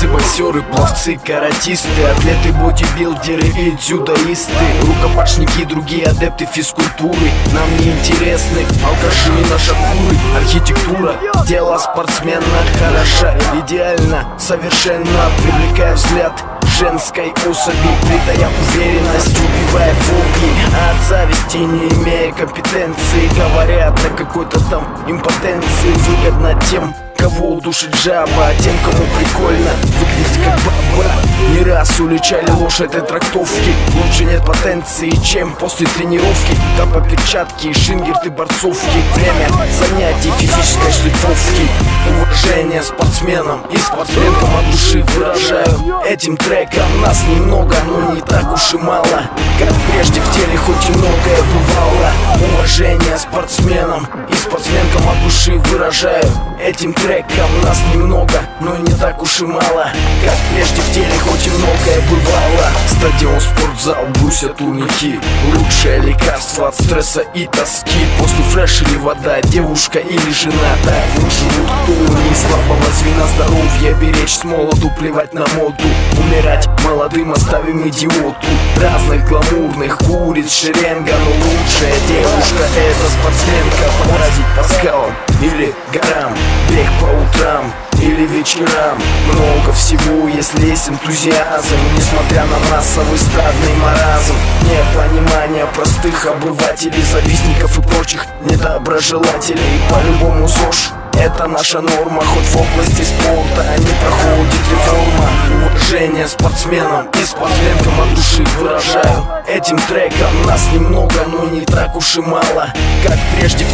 Борцы, боксеры, пловцы, каратисты, атлеты, бодибилдеры и дзюдоисты, рукопашники, другие адепты физкультуры. Нам не интересны алкаши и нашакуры. Архитектура тела спортсмена хороша, идеально, совершенно, привлекая взгляд женской особи, придая уверенность, убивая фобии. От зависти, не имея компетенции, говорят о какой-то там импотенции. Выгодно тем, кого удушит жаба, а тем, кому прикольно выглядеть как баба. Не раз уличали ложь этой трактовки. Лучше нет потенции, чем после тренировки. Там по перчатке, шингерты, борцовки. Время занятий физической шлифовки. Уважение спортсменам и спортсменкам от души выражаю этим треком. Нас немного, но не так уж и мало, как прежде в теле хоть и многое бывало. Уважение спортсменам и спортсменкам от души выражаю этим треком. Нас немного, но не так уж и мало, как прежде в теле хоть и многое бывало. Стадион, спортзал, брусья, турники, лучшее лекарство от стресса и тоски. После фреш или вода, девушка или жена, так вот живут кто не слабого звена здоровья. Беречь с молоду, плевать на моду, умирать молодым оставим идиоту. Разных гламурных куриц шеренга, но лучшая девушка это спортсменка. Поразить по скалам или горам, бег по утрам или вечерам. Много всего, если есть энтузиазм, несмотря на массовый стадный маразм. Непонимание простых обывателей, завистников и прочих недоброжелателей. По-любому ЗОЖ это наша норма, хоть в области спорта не проходит реформа. Уважение спортсменам и спортсменкам от души выражаю этим треком. Нас немного, но не так уж и мало, как прежде.